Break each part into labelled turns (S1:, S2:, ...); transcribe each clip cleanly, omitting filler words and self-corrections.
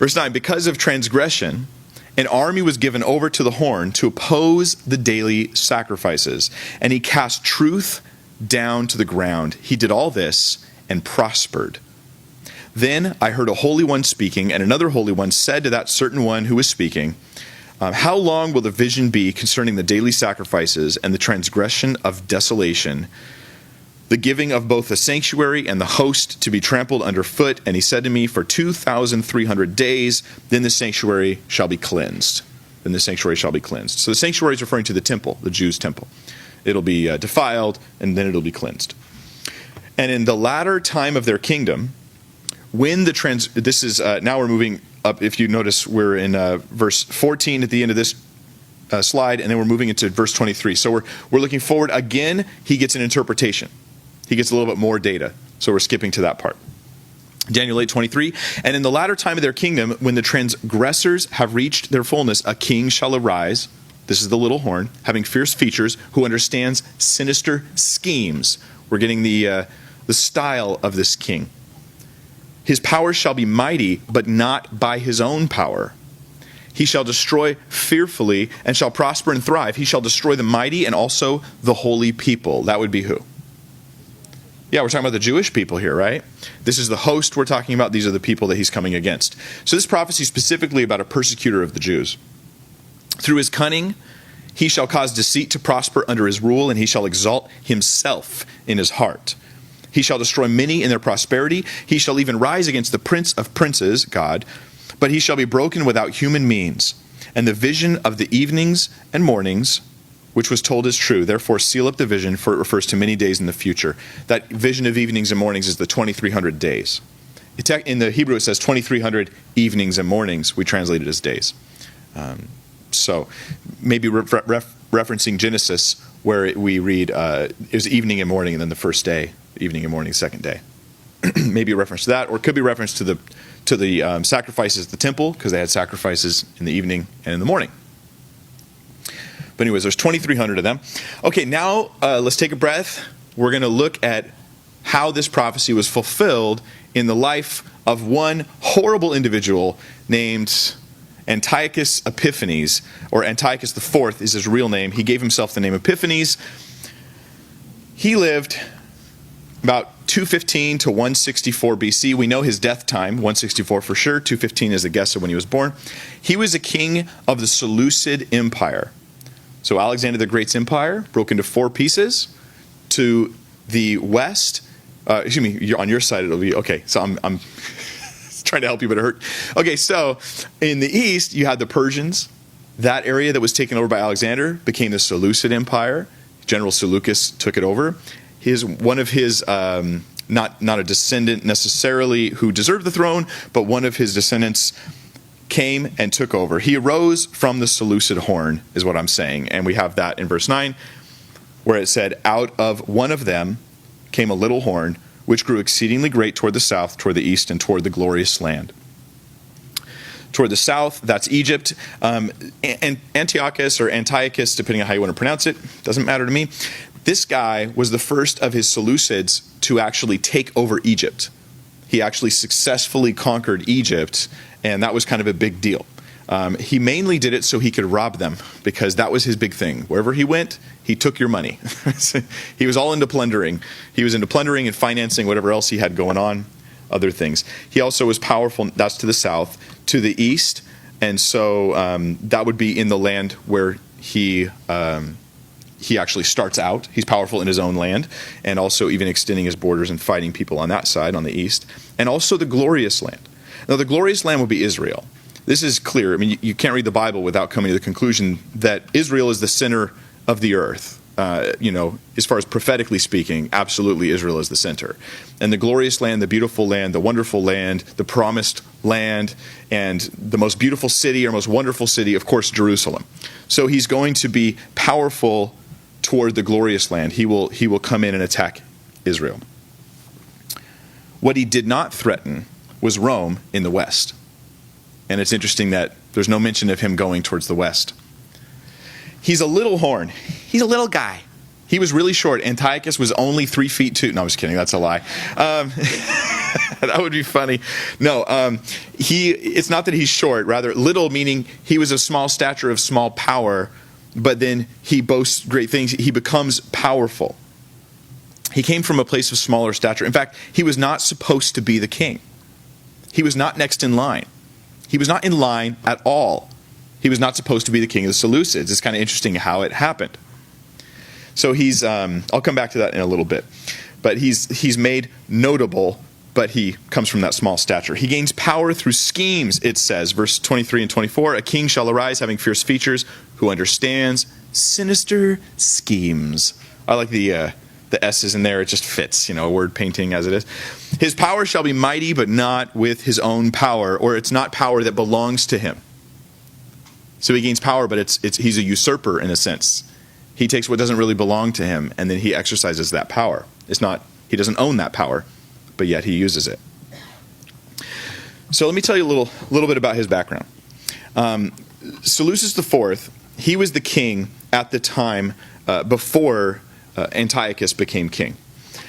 S1: Verse 9, because of transgression, an army was given over to the horn to oppose the daily sacrifices, and he cast truth down to the ground. He did all this and prospered. Then I heard a holy one speaking, and another holy one said to that certain one who was speaking, how long will the vision be concerning the daily sacrifices and the transgression of desolation, the giving of both the sanctuary and the host to be trampled underfoot? And he said to me, for 2,300 days, then the sanctuary shall be cleansed. Then the sanctuary shall be cleansed. So the sanctuary is referring to the temple, the Jews' temple. It'll be defiled, and then it'll be cleansed. And in the latter time of their kingdom, when the now we're moving up. If you notice, we're in verse 14 at the end of this slide, and then we're moving into verse 23. So we're looking forward. Again, he gets an interpretation. He gets a little bit more data. So we're skipping to that part. Daniel 8:23, and in the latter time of their kingdom, when the transgressors have reached their fullness, a king shall arise. This is the little horn, having fierce features, who understands sinister schemes. We're getting the style of this king. His power shall be mighty, but not by his own power. He shall destroy fearfully and shall prosper and thrive. He shall destroy the mighty and also the holy people. That would be who? Yeah, we're talking about the Jewish people here, right? This is the host we're talking about. These are the people that he's coming against. So this prophecy is specifically about a persecutor of the Jews. Through his cunning, he shall cause deceit to prosper under his rule, and he shall exalt himself in his heart. He shall destroy many in their prosperity. He shall even rise against the prince of princes, God, but he shall be broken without human means. And the vision of the evenings and mornings, which was told, is true. Therefore, seal up the vision, for it refers to many days in the future. That vision of evenings and mornings is the 2,300 days. In the Hebrew, it says 2,300 evenings and mornings. We translate it as days. So maybe referencing Genesis, where we read it was evening and morning, and then the first day, evening and morning, second day. Maybe a reference to that, or it could be reference to the sacrifices at the temple, because they had sacrifices in the evening and in the morning. But anyways, there's 2,300 of them. Okay, now let's take a breath. We're going to look at how this prophecy was fulfilled in the life of one horrible individual named Antiochus Epiphanes, or Antiochus IV is his real name. He gave himself the name Epiphanes. He lived about 215 to 164 BC. We know his death time, 164 for sure. 215 is a guess of when he was born. He was a king of the Seleucid Empire. So Alexander the Great's empire broke into 4 pieces. To the west, on your side it'll be, okay, so I'm trying to help you, but it hurt. Okay, so in the east, you had the Persians. That area that was taken over by Alexander became the Seleucid Empire. General Seleucus took it over. One of his, not a descendant necessarily who deserved the throne, but one of his descendants came and took over. He arose from the Seleucid horn, is what I'm saying. And we have that in verse 9, where it said, out of one of them came a little horn, which grew exceedingly great toward the south, toward the east, and toward the glorious land. Toward the south, that's Egypt. Antiochus, or Antiochus, depending on how you want to pronounce it, doesn't matter to me. This guy was the first of his Seleucids to actually take over Egypt. He actually successfully conquered Egypt, and that was kind of a big deal. He mainly did it so he could rob them, because that was his big thing. Wherever he went, he took your money. He was all into plundering. He was into plundering and financing whatever else he had going on, other things. He also was powerful, that's to the south, to the east, and so that would be in the land where he actually starts out. He's powerful in his own land, and also even extending his borders and fighting people on that side, on the east, and also the glorious land. Now, the glorious land would be Israel. This is clear. I mean, you can't read the Bible without coming to the conclusion that Israel is the center of the earth. As far as prophetically speaking, absolutely Israel is the center. And the glorious land, the beautiful land, the wonderful land, the promised land, and the most beautiful city or most wonderful city, of course, Jerusalem. So he's going to be powerful toward the glorious land. He will come in and attack Israel. What he did not threaten was Rome in the west. And it's interesting that there's no mention of him going towards the west. He's a little horn. He's a little guy. He was really short. Antiochus was only 3 feet 2. No, I'm just kidding. That's a lie. That would be funny. No, it's not that he's short. Rather, little meaning he was of small stature, of small power, but then he boasts great things. He becomes powerful. He came from a place of smaller stature. In fact, he was not supposed to be the king. He was not next in line. He was not in line at all. He was not supposed to be the king of the Seleucids. It's kind of interesting how it happened. So he's, I'll come back to that in a little bit. But he's made notable, but he comes from that small stature. He gains power through schemes, it says, verse 23 and 24. A king shall arise having fierce features, who understands sinister schemes. I like the S's in there. It just fits, a word painting as it is. His power shall be mighty, but not with his own power, or it's not power that belongs to him. So he gains power, but he's a usurper in a sense. He takes what doesn't really belong to him, and then he exercises that power. He doesn't own that power, but yet he uses it. So let me tell you a little bit about his background. Seleucus IV, he was the king at the time before Antiochus became king.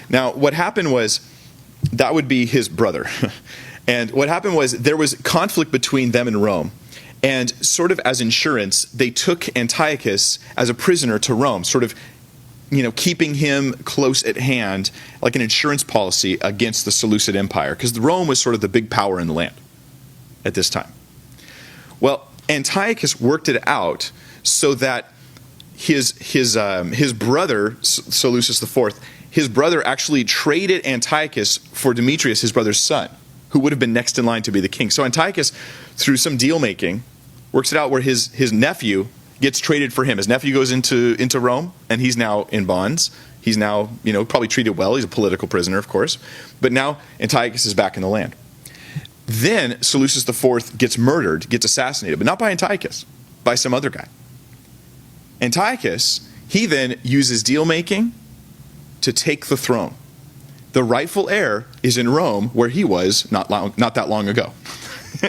S1: Now, what happened was, that would be his brother. And what happened was, there was conflict between them and Rome. And sort of as insurance, they took Antiochus as a prisoner to Rome, sort of, keeping him close at hand, like an insurance policy against the Seleucid Empire, because Rome was sort of the big power in the land at this time. Well, Antiochus worked it out so that his brother, Seleucus IV, his brother actually traded Antiochus for Demetrius, his brother's son, who would have been next in line to be the king. So Antiochus, through some deal making, works it out where his nephew gets traded for him. His nephew goes into Rome, and he's now in bonds. He's now, probably treated well. He's a political prisoner, of course. But now Antiochus is back in the land. Then Seleucus IV gets murdered, gets assassinated, but not by Antiochus, by some other guy. Antiochus, he then uses deal making to take the throne. The rightful heir is in Rome, where he was not that long ago.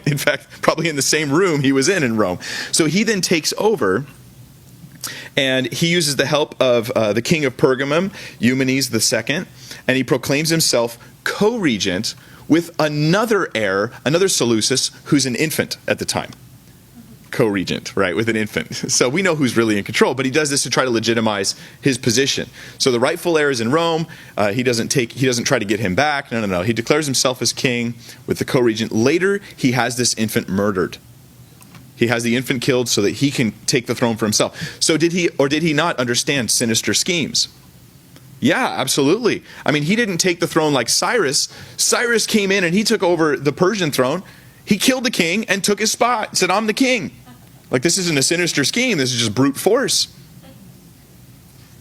S1: In fact, probably in the same room he was in Rome. So he then takes over, and he uses the help of the king of Pergamum, Eumenes II, and he proclaims himself co-regent with another heir, another Seleucus, who's an infant at the time. Co-regent, right, with an infant. So we know who's really in control, but he does this to try to legitimize his position. So the rightful heir is in Rome. He doesn't try to get him back. No. He declares himself as king with the co-regent. Later, he has this infant murdered. He has the infant killed so that he can take the throne for himself. So did he not understand sinister schemes? Yeah, absolutely. I mean, he didn't take the throne like Cyrus. Cyrus came in and he took over the Persian throne. He killed the king and took his spot, said, I'm the king. Like, this isn't a sinister scheme. This is just brute force.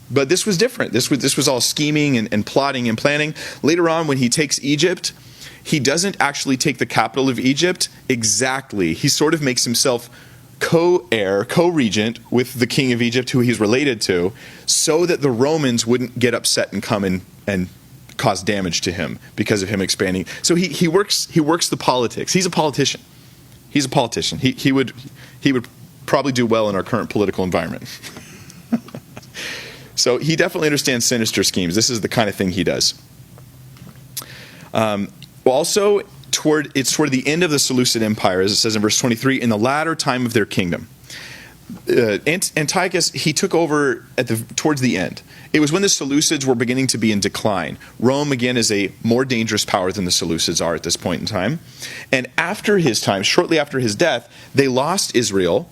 S1: But this was different. This was all scheming and plotting and planning. Later on, when he takes Egypt, he doesn't actually take the capital of Egypt exactly. He sort of makes himself co-heir, co-regent with the king of Egypt, who he's related to, so that the Romans wouldn't get upset and come in and cause damage to him because of him expanding. So he works the politics. He's a politician. He's a politician. He would probably do well in our current political environment. So he definitely understands sinister schemes. This is the kind of thing he does. Also, it's toward the end of the Seleucid Empire, as it says in verse 23, in the latter time of their kingdom. Antiochus, he took over towards the end. It was when the Seleucids were beginning to be in decline. Rome, again, is a more dangerous power than the Seleucids are at this point in time. And after his time, shortly after his death, they lost Israel.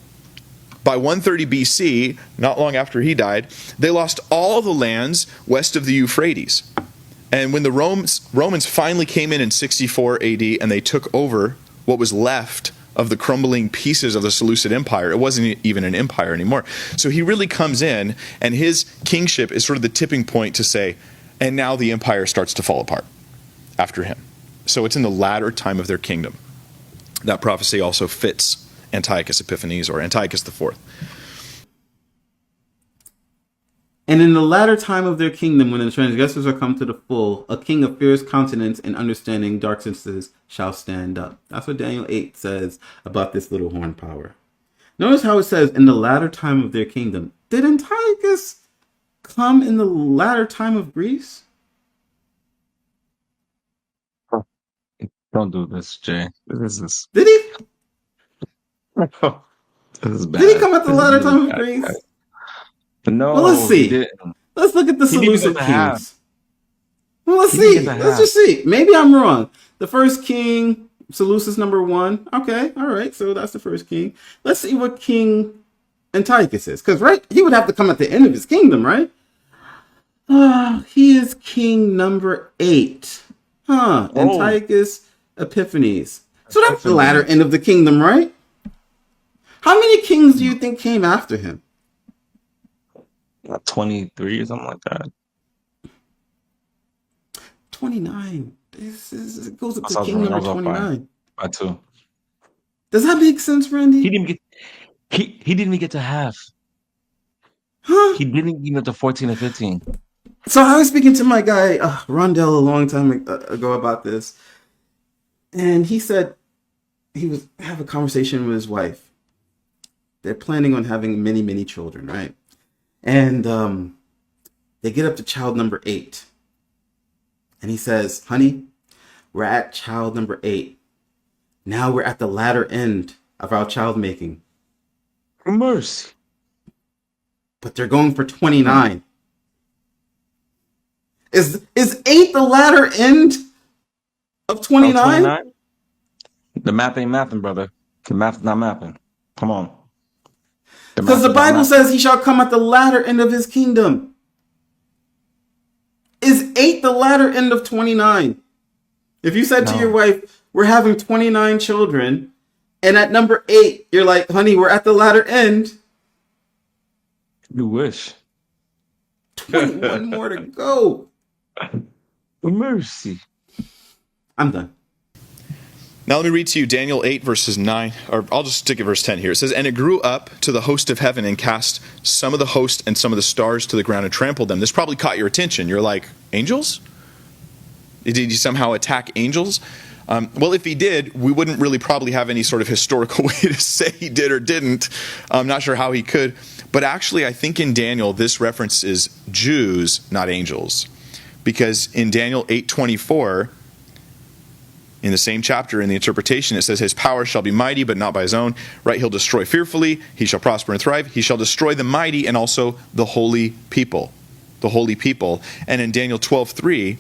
S1: By 130 BC, not long after he died, they lost all the lands west of the Euphrates. And when the Romans finally came in 64 AD and they took over what was left of the crumbling pieces of the Seleucid Empire, it wasn't even an empire anymore. So he really comes in, and his kingship is sort of the tipping point to say, and now the empire starts to fall apart after him. So it's in the latter time of their kingdom. That prophecy also fits Antiochus Epiphanes, or Antiochus IV.
S2: And in the latter time of their kingdom, when the transgressors are come to the full, a king of fierce countenance and understanding dark senses shall stand up. That's what Daniel 8 says about this little horn power. Notice how it says, in the latter time of their kingdom. Did Antiochus come in the latter time of Greece?
S3: Don't do this, Jay.
S2: Did he?
S3: This is
S2: Did he
S3: bad.
S2: come at the
S3: This is
S2: latter
S3: really
S2: time of
S3: bad, guys.
S2: Greece? Well, let's
S3: No, he
S2: see.
S3: didn't.
S2: Let's look at the
S3: He didn't even
S2: Seleucid
S3: get to half.
S2: kings. Well, let's
S3: He didn't get
S2: see.
S3: to
S2: Let's
S3: half.
S2: just see. Maybe I'm wrong. The first king, Seleucus number 1. Okay, all right. So that's the first king. Let's see what King Antiochus is, because right, he would have to come at the end of his kingdom, right? He is king number 8.
S3: Oh,
S2: Antiochus Epiphanes. So that's the latter
S3: Epiphanes.
S2: end of the kingdom, right? How many kings do you think came after him?
S3: 23 or something like that.
S2: 29. It goes up
S3: I
S2: to
S3: was
S2: king
S3: wrong. I
S2: number
S3: was off
S2: 29.
S3: by 2.
S2: Does that make sense,
S3: He
S2: Randy?
S3: didn't even get. He didn't even get to half.
S2: Huh?
S3: He didn't even get to 14 or 15.
S2: So I was speaking to my guy, Rondell, a long time ago about this. And he said he was have a conversation with his wife. They're planning on having many, many children, right? And they get up to child number 8. And he says, honey, we're at child number 8. Now we're at the latter end of our child making.
S3: Mercy.
S2: But they're going for 29. Is 8 the latter end of 29?
S3: 29? The math ain't mathing, brother. The math's not mapping. Come on.
S2: Because the Bible says he shall come at the latter end of his kingdom. Is 8 the latter end of 29? If you said to your wife, we're having 29 children, and at number 8, you're like, honey, we're at the latter end.
S3: You wish.
S2: 21 more to go.
S3: Mercy.
S2: I'm done.
S1: Now let me read to you Daniel 8, verses 9, or I'll just stick at verse 10 here. It says, and it grew up to the host of heaven and cast some of the host and some of the stars to the ground and trampled them. This probably caught your attention. You're like, angels? Did he somehow attack angels? Well, if he did, we wouldn't really probably have any sort of historical way to say he did or didn't. I'm not sure how he could. But actually, I think in Daniel, this reference is Jews, not angels. Because in Daniel 8:24, in the same chapter, in the interpretation, it says, his power shall be mighty, but not by his own. Right? He'll destroy fearfully. He shall prosper and thrive. He shall destroy the mighty and also the holy people. The holy people. And in Daniel 12:3,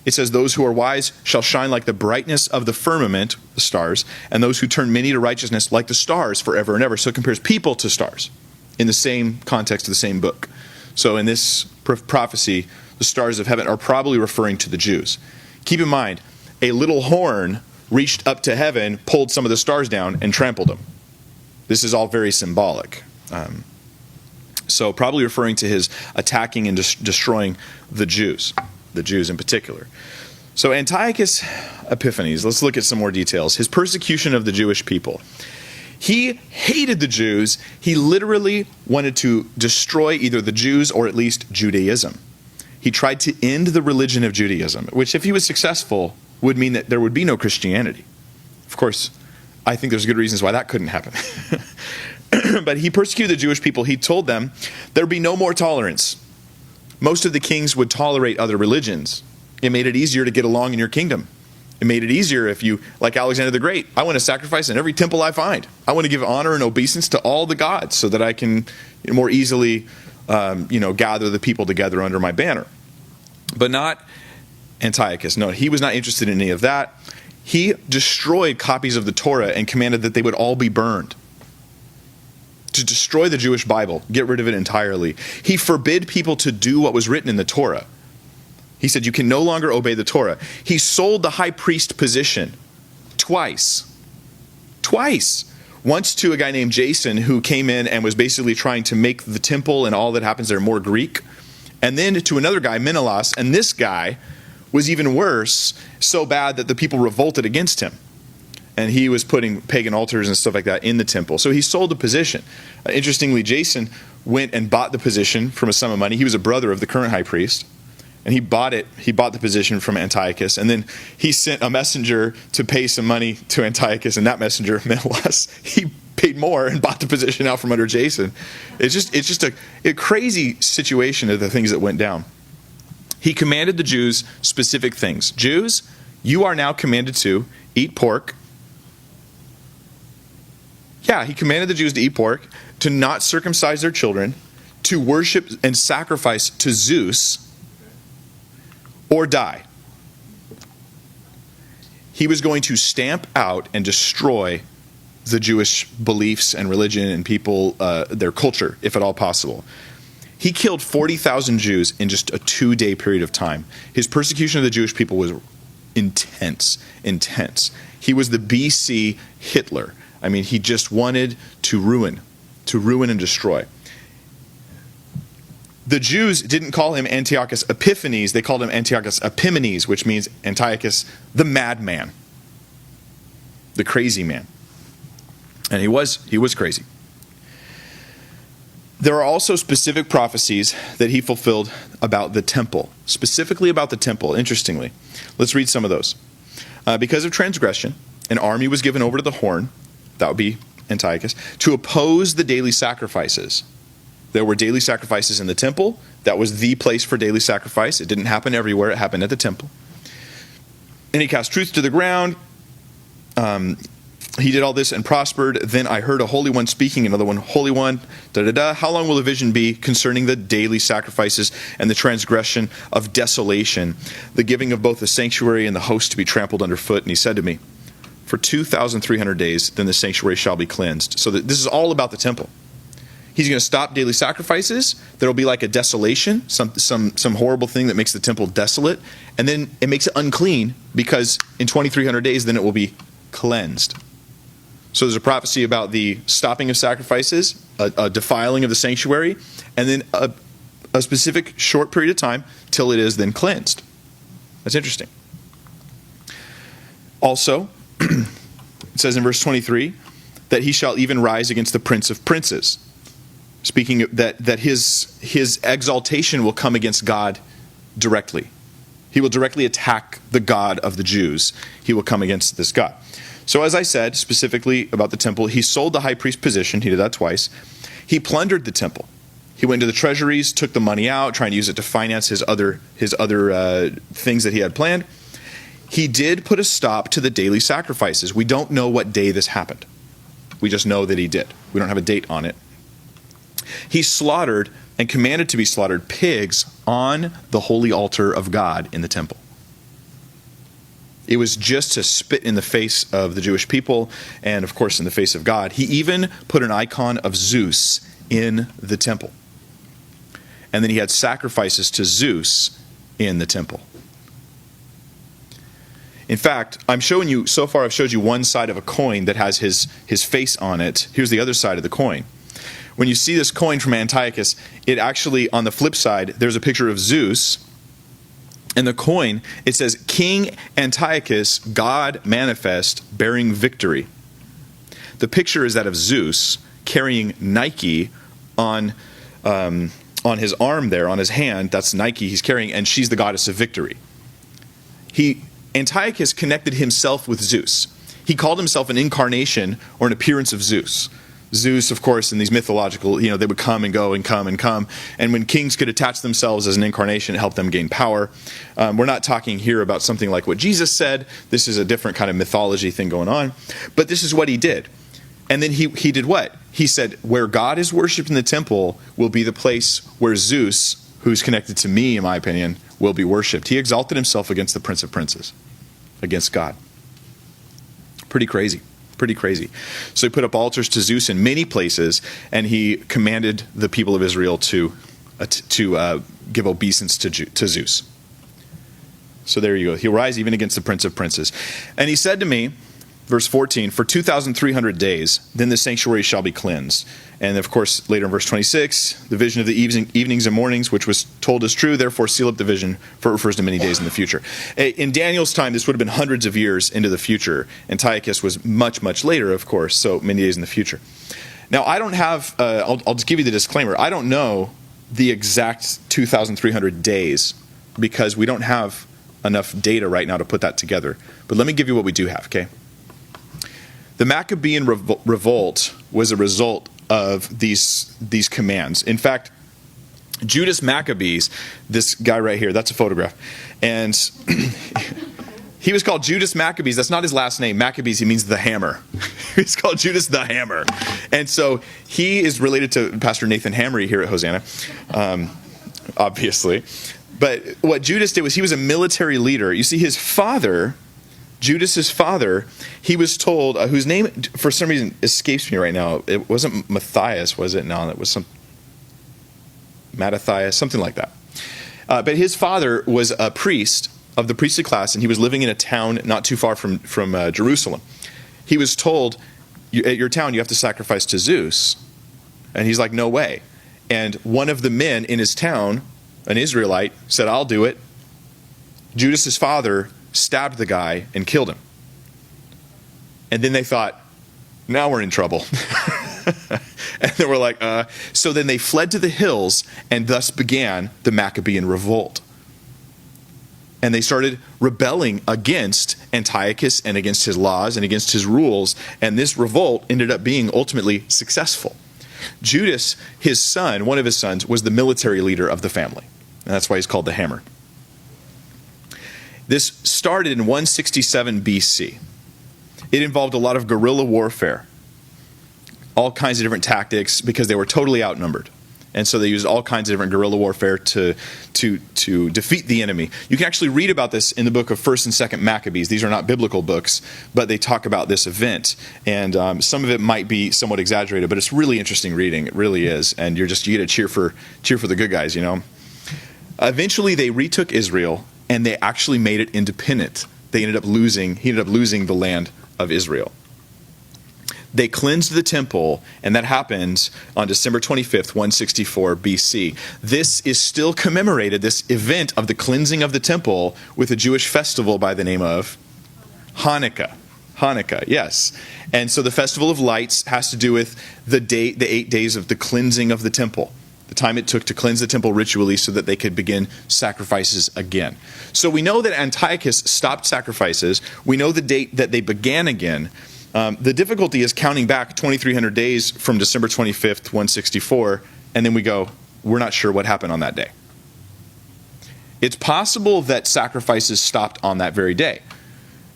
S1: it says, those who are wise shall shine like the brightness of the firmament, the stars, and those who turn many to righteousness like the stars forever and ever. So it compares people to stars in the same context of the same book. So in this prophecy, the stars of heaven are probably referring to the Jews. Keep in mind, a little horn reached up to heaven, pulled some of the stars down, and trampled them. This is all very symbolic. So probably referring to his attacking and destroying the Jews in particular. So Antiochus Epiphanes, let's look at some more details. His persecution of the Jewish people. He hated the Jews. He literally wanted to destroy either the Jews or at least Judaism. He tried to end the religion of Judaism, which if he was successful would mean that there would be no Christianity. Of course, I think there's good reasons why that couldn't happen. But he persecuted the Jewish people. He told them there would be no more tolerance. Most of the kings would tolerate other religions. It made it easier to get along in your kingdom. It made it easier if you, like Alexander the Great, I want to sacrifice in every temple I find. I want to give honor and obeisance to all the gods so that I can more easily, gather the people together under my banner. But not Antiochus. No, he was not interested in any of that. He destroyed copies of the Torah and commanded that they would all be burned. To destroy the Jewish Bible, get rid of it entirely. He forbid people to do what was written in the Torah. He said, you can no longer obey the Torah. He sold the high priest position twice. Once to a guy named Jason who came in and was basically trying to make the temple and all that happens there more Greek. And then to another guy, Menelaus, and this guy was even worse, so bad that the people revolted against him. And he was putting pagan altars and stuff like that in the temple. So he sold the position. Interestingly, Jason went and bought the position from a sum of money. He was a brother of the current high priest. And he bought it. He bought the position from Antiochus. And then he sent a messenger to pay some money to Antiochus. And that messenger, Menelaus, he paid more and bought the position out from under Jason. It's just a crazy situation of the things that went down. He commanded the Jews specific things. Jews, you are now commanded to eat pork. Yeah, he commanded the Jews to eat pork, to not circumcise their children, to worship and sacrifice to Zeus, or die. He was going to stamp out and destroy the Jewish beliefs and religion and people, their culture, if at all possible. He killed 40,000 Jews in just a 2-day period of time. His persecution of the Jewish people was intense. He was the BC Hitler. I mean, he just wanted to ruin and destroy. The Jews didn't call him Antiochus Epiphanes, they called him Antiochus Epiphanes, which means Antiochus the madman, the crazy man. And he was crazy. There are also specific prophecies that he fulfilled about the temple, specifically about the temple, interestingly. Let's read some of those. Because of transgression, an army was given over to the horn, that would be Antiochus, to oppose the daily sacrifices. There were daily sacrifices in the temple. That was the place for daily sacrifice. It didn't happen everywhere. It happened at the temple. And he cast truth to the ground. He did all this and prospered. Then I heard a holy one speaking, another one, holy one, How long will the vision be concerning the daily sacrifices and the transgression of desolation, the giving of both the sanctuary and the host to be trampled underfoot? And he said to me, for 2,300 days, then the sanctuary shall be cleansed. So this is all about the temple. He's going to stop daily sacrifices. There will be like a desolation, some horrible thing that makes the temple desolate. And then it makes it unclean because in 2,300 days, then it will be cleansed. So there's a prophecy about the stopping of sacrifices, a defiling of the sanctuary, and then a specific short period of time till it is then cleansed. That's interesting. Also, it says in verse 23 that he shall even rise against the prince of princes. Speaking of that his exaltation will come against God directly. He will directly attack the God of the Jews. He will come against this God. So as I said, specifically about the temple, he sold the high priest position. He did that twice. He plundered the temple. He went to the treasuries, took the money out, trying to use it to finance his other things that he had planned. He did put a stop to the daily sacrifices. We don't know what day this happened. We just know that he did. We don't have a date on it. He slaughtered and commanded to be slaughtered pigs on the holy altar of God in the temple. It was just to spit in the face of the Jewish people and, of course, in the face of God. He even put an icon of Zeus in the temple. And then he had sacrifices to Zeus in the temple. In fact, I'm showing you, so far I've showed you one side of a coin that has his face on it. Here's the other side of the coin. When you see this coin from Antiochus, it actually, on the flip side, there's a picture of Zeus. And the coin, it says, King Antiochus, God manifest, bearing victory. The picture is that of Zeus carrying Nike on his arm there, on his hand. That's Nike he's carrying, and she's the goddess of victory. Antiochus connected himself with Zeus. He called himself an incarnation or an appearance of Zeus. Zeus, of course, in these mythological, they would come and go and come and come. And when kings could attach themselves as an incarnation, it helped them gain power. We're not talking here about something like what Jesus said. This is a different kind of mythology thing going on. But this is what he did. And then he did what? He said, where God is worshipped in the temple will be the place where Zeus, who's connected to me, in my opinion, will be worshipped. He exalted himself against the prince of princes, against God. Pretty crazy. So he put up altars to Zeus in many places, and he commanded the people of Israel to give obeisance to Zeus. So there you go. He'll rise even against the prince of princes. And he said to me, verse 14, for 2,300 days, then the sanctuary shall be cleansed. And of course, later in verse 26, the vision of the evenings and mornings, which was told is true, therefore seal up the vision, for it refers to many days in the future. In Daniel's time, this would have been hundreds of years into the future. Antiochus was much, much later, of course, so many days in the future. Now, I don't have, I'll just give you the disclaimer, I don't know the exact 2,300 days, because we don't have enough data right now to put that together. But let me give you what we do have, okay? The Maccabean revolt was a result of these commands. In fact, Judas Maccabees, this guy right here, that's a photograph, and he was called Judas Maccabees. That's not his last name. Maccabees, he means the hammer. He's called Judas the Hammer. And so he is related to Pastor Nathan Hamry here at Hosanna, obviously. But what Judas did was he was a military leader. You see, his father, Judas's father, he was told, whose name for some reason escapes me right now. It wasn't Matthias, was it? No, it was some Mattathias, something like that. But his father was a priest of the priestly class, and he was living in a town not too far from Jerusalem. He was told, at your town you have to sacrifice to Zeus. And he's like, no way. And one of the men in his town, an Israelite, said, I'll do it. Judas's father stabbed the guy and killed him. And then they thought, now we're in trouble. And they were like, So then they fled to the hills, and thus began the Maccabean revolt. And they started rebelling against Antiochus and against his laws and against his rules. And this revolt ended up being ultimately successful. Judas, his son, one of his sons, was the military leader of the family. And that's why he's called the Hammer. This started in 167 BC. It involved a lot of guerrilla warfare, all kinds of different tactics, because they were totally outnumbered. And so they used all kinds of different guerrilla warfare to defeat the enemy. You can actually read about this in the book of 1st and 2nd Maccabees. These are not biblical books, but they talk about this event. And some of it might be somewhat exaggerated, but it's really interesting reading. It really is. And you get to cheer for the good guys, you know. Eventually they retook Israel, and they actually made it independent. He ended up losing the land of Israel. They cleansed the temple, and that happened on December 25th, 164 BC. This is still commemorated, this event of the cleansing of the temple, with a Jewish festival by the name of Hanukkah. Hanukkah, yes. And so the Festival of Lights has to do with the 8 days of the cleansing of the temple, the time it took to cleanse the temple ritually so that they could begin sacrifices again. So we know that Antiochus stopped sacrifices. We know the date that they began again. The difficulty is counting back 2,300 days from December 25th, 164, and then we go, we're not sure what happened on that day. It's possible that sacrifices stopped on that very day.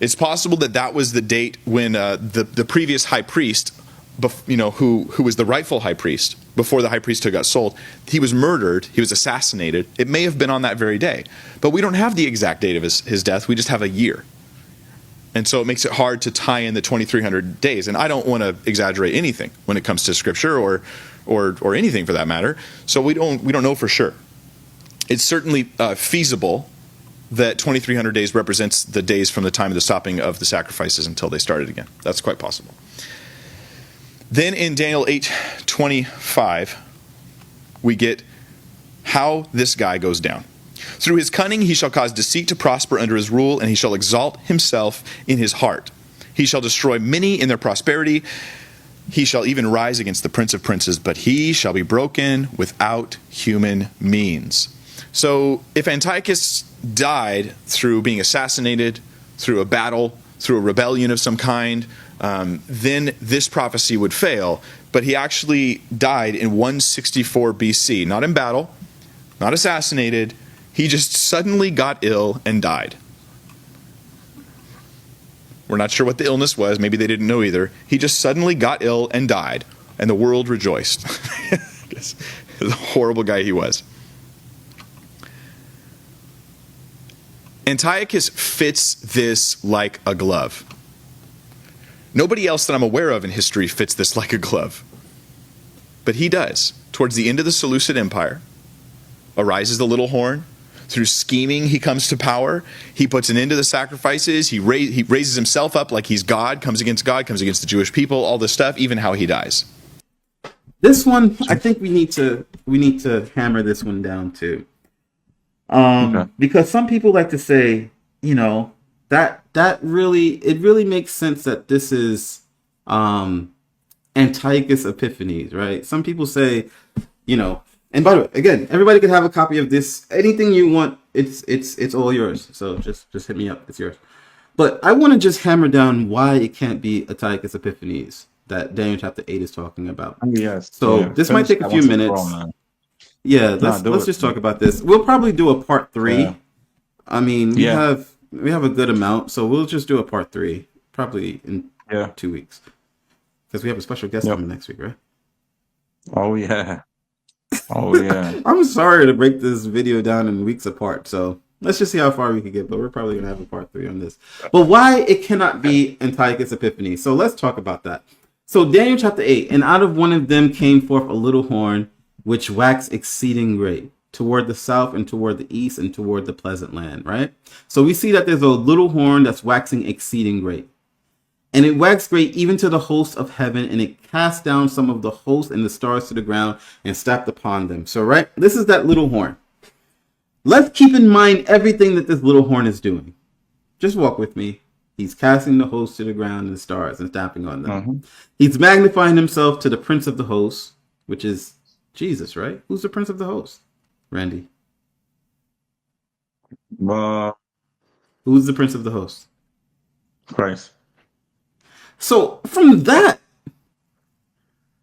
S1: It's possible that that was the date when the previous high priest, who was the rightful high priest, before the high priesthood got sold, he was murdered, he was assassinated. It may have been on that very day. But we don't have the exact date of his death, we just have a year. And so it makes it hard to tie in the 2,300 days. And I don't want to exaggerate anything when it comes to Scripture or anything for that matter. So we don't know for sure. It's certainly feasible that 2,300 days represents the days from the time of the stopping of the sacrifices until they started again. That's quite possible. Then in Daniel 8:25, we get how this guy goes down. Through his cunning he shall cause deceit to prosper under his rule, and he shall exalt himself in his heart. He shall destroy many in their prosperity. He shall even rise against the prince of princes, but he shall be broken without human means. So if Antiochus died through being assassinated, through a battle, through a rebellion of some kind, then this prophecy would fail. But he actually died in 164 BC, not in battle, not assassinated. He just suddenly got ill and died. We're not sure what the illness was. Maybe they didn't know either. He just suddenly got ill and died, and the world rejoiced. The horrible guy he was. Antiochus fits this like a glove. Nobody else that I'm aware of in history fits this like a glove. But he does. Towards the end of the Seleucid Empire, arises the little horn. Through scheming, he comes to power. He puts an end to the sacrifices. He raises himself up like he's God, comes against the Jewish people, all this stuff, even how he dies.
S2: This one, I think we need to hammer this one down too. Okay. Because some people like to say, that really makes sense that this is Antiochus Epiphanes, right? Some people say, and by the way, again, everybody can have a copy of this. Anything you want, it's all yours. So just hit me up. It's yours. But I want to just hammer down why it can't be Antiochus Epiphanes that Daniel chapter 8 is talking about.
S3: Yes.
S2: So
S3: Yeah.
S2: this might
S3: Finish
S2: take a
S3: that
S2: few
S3: once and for all,
S2: minutes.
S3: man.
S2: Yeah,
S3: Nah, do
S2: let's
S3: it.
S2: just talk about this. We'll probably do a part 3.
S3: Yeah.
S2: I mean,
S3: Yeah.
S2: we have a good amount, so we'll just do a part 3 probably in
S3: Yeah.
S2: 2 weeks because we have a special guest
S3: Yep.
S2: coming next week, right?
S3: Oh yeah. Oh yeah.
S2: I'm sorry to break this video down in weeks apart, so let's just see how far we can get, but we're probably gonna have a part 3 on this. But why it cannot be Antiochus Epiphanes? So let's talk about that. So Daniel chapter 8, and out of one of them came forth a little horn, which waxed exceeding great, toward the south and toward the east and toward the pleasant land, right? So we see that there's a little horn that's waxing exceeding great. And it waxed great even to the host of heaven, and it cast down some of the host and the stars to the ground and stamped upon them. So, right, this is that little horn. Let's keep in mind everything that this little horn is doing. Just walk with me. He's casting the host to the ground and the stars and stamping on them.
S3: Mm-hmm.
S2: He's magnifying himself to the prince of the host, which is Jesus, right? Who's the prince of the host? Randy. Who's the prince of the host?
S3: Christ.
S2: So from that,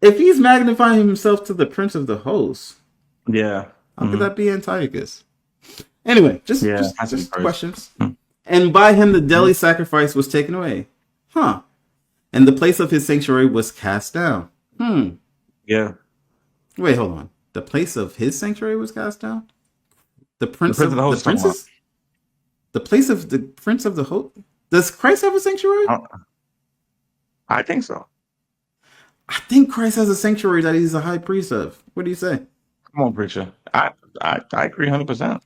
S2: if he's magnifying himself to the prince of the host,
S3: Yeah.
S2: how could that be Antiochus? Anyway, just
S3: Christ.
S2: questions. And by him the daily sacrifice was taken away. And the place of his sanctuary was cast down.
S3: Yeah.
S2: Wait, hold on. The place of his sanctuary was cast down? The prince
S3: of the host.
S2: The place of the prince of the host? Does Christ have a sanctuary?
S3: I think so.
S2: I think Christ has a sanctuary that he's a high priest of. What do you say?
S3: Come on, preacher. I agree 100%.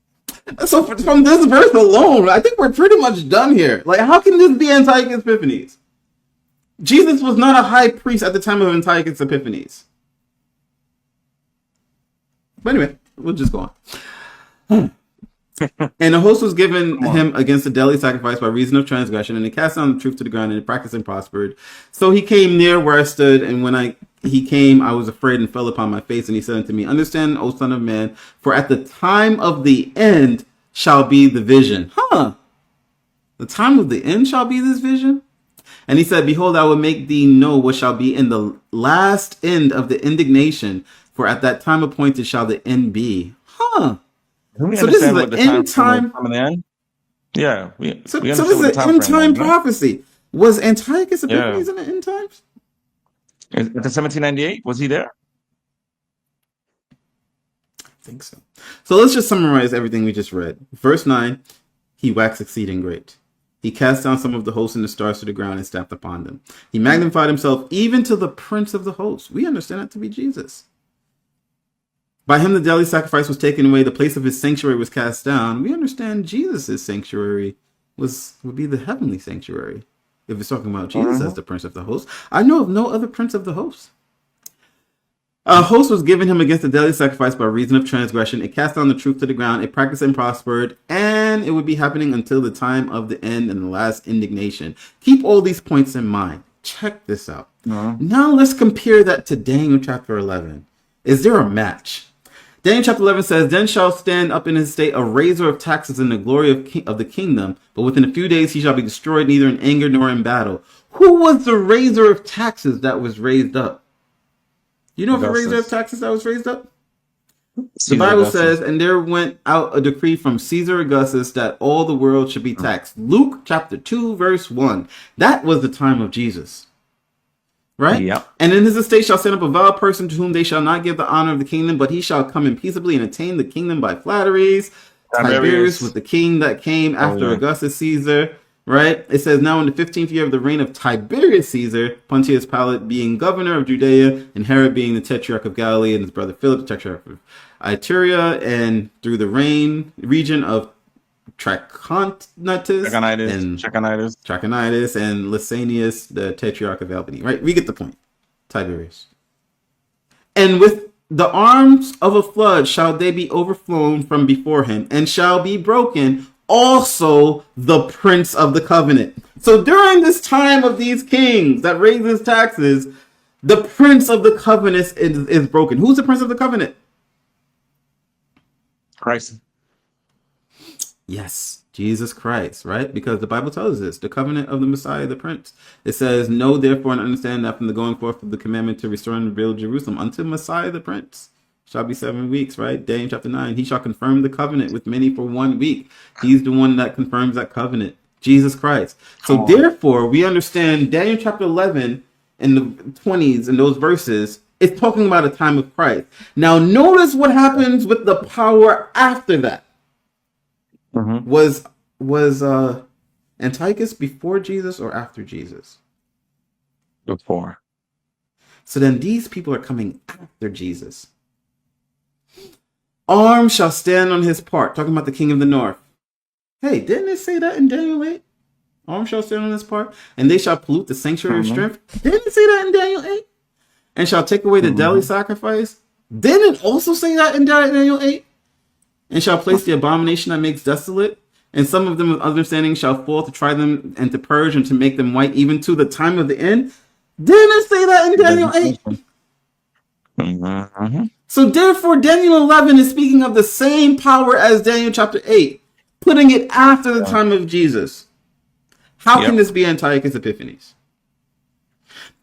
S2: So from this verse alone, I think we're pretty much done here. Like, how can this be Antiochus Epiphanes? Jesus was not a high priest at the time of Antiochus Epiphanes. But anyway, we'll just go on. And the host was given him against the daily sacrifice by reason of transgression, and he cast down the truth to the ground, and he practiced and prospered. So he came near where I stood, and when he came, I was afraid and fell upon my face, and he said unto me, Understand, O son of man, for at the time of the end shall be the vision. The time of the end shall be this vision? And he said, Behold, I will make thee know what shall be in the last end of the indignation, for at that time appointed shall the end be. So this is the end time.
S3: Yeah.
S2: So this is an end time prophecy. Was Antiochus Epiphanes in the end times?
S3: Is it the 1798? Was he there?
S2: I think so. So let's just summarize everything we just read. Verse 9, he waxed exceeding great. He cast down some of the hosts and the stars to the ground and stamped upon them. He magnified himself even to the prince of the hosts. We understand that to be Jesus. By him the daily sacrifice was taken away. The place of his sanctuary was cast down. We understand Jesus' sanctuary would be the heavenly sanctuary. If it's talking about Jesus as the prince of the hosts. I know of no other prince of the hosts. A host was given him against the daily sacrifice by reason of transgression. It cast down the truth to the ground. It practiced and prospered. And it would be happening until the time of the end and the last indignation. Keep all these points in mind. Check this out. Now let's compare that to Daniel chapter 11. Is there a match? Daniel chapter 11 says, Then shall stand up in his state a raiser of taxes in the glory of the kingdom, but within a few days he shall be destroyed, neither in anger nor in battle. Who was the raiser of taxes that was raised up? You know the raiser of taxes that was raised up? The Bible says, And there went out a decree from Caesar Augustus that all the world should be taxed. Luke chapter 2, verse 1. That was the time of Jesus. Right?
S3: Yep.
S2: And in his estate shall stand up a vile person to whom they shall not give the honor of the kingdom, but he shall come in peaceably and attain the kingdom by flatteries. Tiberius was the king that came after Augustus Caesar. Right? It says, Now in the 15th year of the reign of Tiberius Caesar, Pontius Pilate being governor of Judea, and Herod being the tetrarch of Galilee, and his brother Philip, the tetrarch of Iturea, and through the region of Trachonitis and Lysanias, the tetrarch of Albany. Right? We get the point. Tiberius. And with the arms of a flood shall they be overflown from before him, and shall be broken also the prince of the covenant. So during this time of these kings that raises taxes, the prince of the covenant is broken. Who's the prince of the covenant?
S3: Christ.
S2: Yes, Jesus Christ, right? Because the Bible tells us the covenant of the Messiah, the Prince. It says, know therefore and understand that from the going forth of the commandment to restore and rebuild Jerusalem unto Messiah, the Prince, shall be 7 weeks, right? Daniel chapter 9. He shall confirm the covenant with many for 1 week. He's the one that confirms that covenant, Jesus Christ. So therefore, we understand Daniel chapter 11 in the 20s and those verses, it's talking about a time of Christ. Now, notice what happens with the power after that.
S3: Mm-hmm.
S2: Was Antiochus before Jesus or after Jesus?
S3: Before.
S2: So then these people are coming after Jesus. Arm shall stand on his part, talking about the king of the north. Hey, didn't it say that in Daniel 8? Arm shall stand on his part, and they shall pollute the sanctuary of strength. Didn't it say that in Daniel 8? And shall take away the daily sacrifice. Didn't it also say that in Daniel 8? And shall place the abomination that makes desolate. And some of them with understanding shall fall to try them and to purge and to make them white even to the time of the end. Didn't it say that in Daniel 8?
S3: Mm-hmm.
S2: So therefore, Daniel 11 is speaking of the same power as Daniel chapter 8, putting it after the time of Jesus. How can this be Antiochus Epiphanes?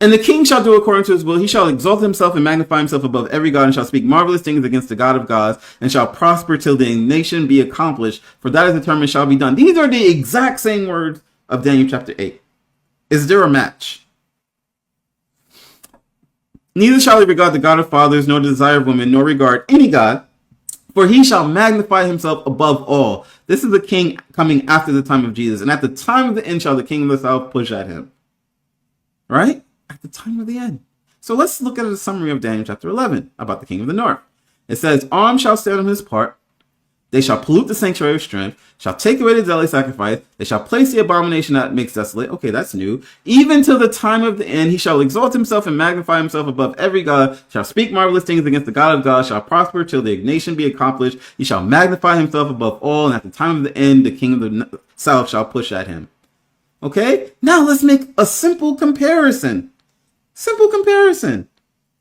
S2: And the king shall do according to his will. He shall exalt himself and magnify himself above every god, and shall speak marvelous things against the God of gods, and shall prosper till the nation be accomplished. For that is determined shall be done. These are the exact same words of Daniel chapter 8. Is there a match? Neither shall he regard the God of fathers, nor the desire of women, nor regard any god, for he shall magnify himself above all. This is the king coming after the time of Jesus. And at the time of the end shall the king of the south push at him. Right? At the time of the end. So let's look at a summary of Daniel chapter 11 about the king of the north. It says, arm shall stand on his part. They shall pollute the sanctuary of strength, shall take away the daily sacrifice. They shall place the abomination that makes desolate. Okay, that's new. Even till the time of the end, he shall exalt himself and magnify himself above every god, shall speak marvelous things against the God of gods, shall prosper till the nation be accomplished. He shall magnify himself above all, and at the time of the end, the king of the south shall push at him. Okay, now let's make a simple comparison. Simple comparison.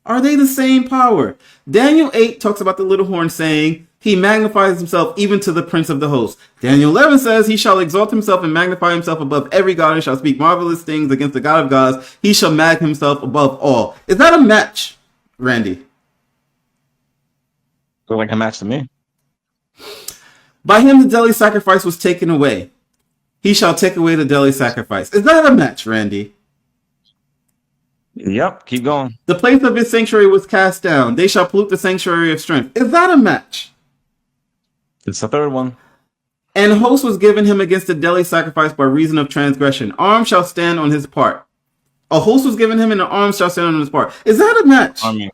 S2: Are they the same power? Daniel 8 talks about the little horn saying, he magnifies himself even to the prince of the host. Daniel 11 says, he shall exalt himself and magnify himself above every god, and shall speak marvelous things against the God of gods. He shall mag himself above all. Is that a match, Randy?
S3: Look like a match to me.
S2: By him the daily sacrifice was taken away. He shall take away the daily sacrifice. Is that a match, Randy?
S3: Yep, keep going.
S2: The place of his sanctuary was cast down. They shall pollute the sanctuary of strength. Is that a match?
S3: It's the third one.
S2: And host was given him against the daily sacrifice by reason of transgression. Arm shall stand on his part. A host was given him, and the arm shall stand on his part. Is that a match?
S3: Army.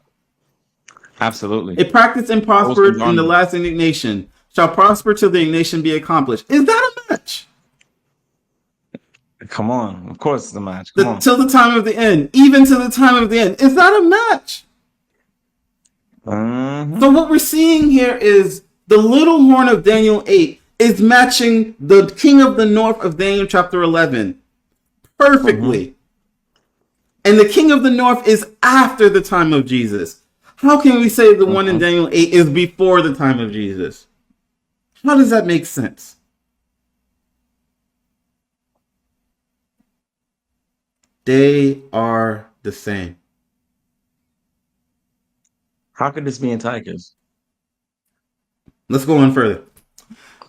S3: Absolutely.
S2: It practiced and prospered in the last indignation. Shall prosper till the indignation be accomplished. Is that a match?
S3: Come on. Of course it's a match. Come on.
S2: Till the time of the end. Even to the time of the end. Is that a match?
S3: Mm-hmm.
S2: So what we're seeing here is the little horn of Daniel 8 is matching the king of the north of Daniel chapter 11 perfectly. Mm-hmm. And the king of the north is after the time of Jesus. How can we say the one in Daniel 8 is before the time of Jesus? How does that make sense? They are the same.
S3: How could this be Antiochus?
S2: Let's go on further.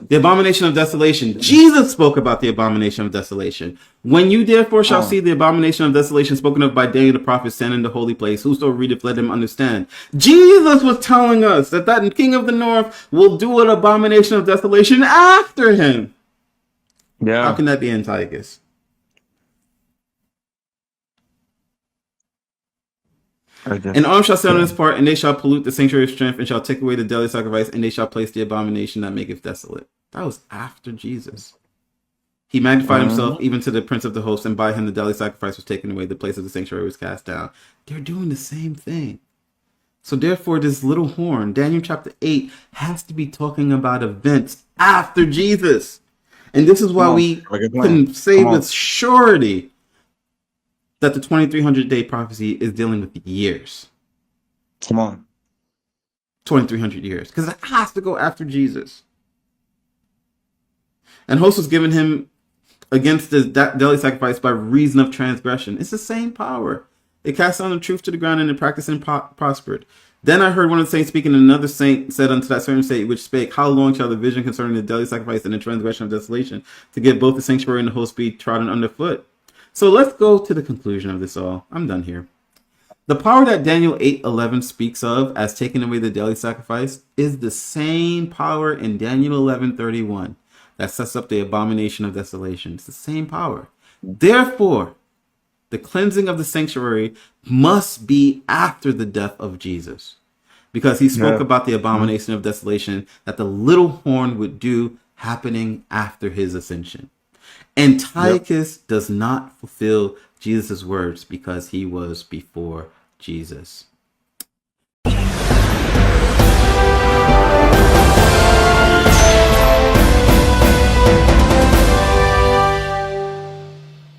S2: The abomination of desolation. Jesus spoke about the abomination of desolation. When you therefore shall see the abomination of desolation spoken of by Daniel the prophet stand in the holy place, whoso readeth, let him understand. Jesus was telling us that that king of the north will do an abomination of desolation after him.
S3: Yeah.
S2: How can that be Antiochus? An arm shall stand on his part, and they shall pollute the sanctuary of strength, and shall take away the daily sacrifice, and they shall place the abomination that maketh desolate. That was after Jesus. He magnified himself even to the prince of the host, and by him the daily sacrifice was taken away, the place of the sanctuary was cast down. They're doing the same thing. So therefore, this little horn, Daniel chapter 8, has to be talking about events after Jesus. And this is why we can say with surety that the 2300 day prophecy is dealing with years.
S3: Come on.
S2: 2300 years. Because it has to go after Jesus. And host was given him against the daily sacrifice by reason of transgression. It's the same power. It cast down the truth to the ground, and the practicing prospered. Then I heard one of the saints speaking, and another saint said unto that certain saint which spake, how long shall the vision concerning the daily sacrifice and the transgression of desolation, to get both the sanctuary and the host be trodden underfoot? So let's go to the conclusion of this all. I'm done here. The power that Daniel 8:11 speaks of as taking away the daily sacrifice is the same power in Daniel 11:31 that sets up the abomination of desolation. It's the same power. Therefore, the cleansing of the sanctuary must be after the death of Jesus, because he spoke about the abomination of desolation that the little horn would do happening after his ascension. Antiochus does not fulfill Jesus' words because he was before Jesus.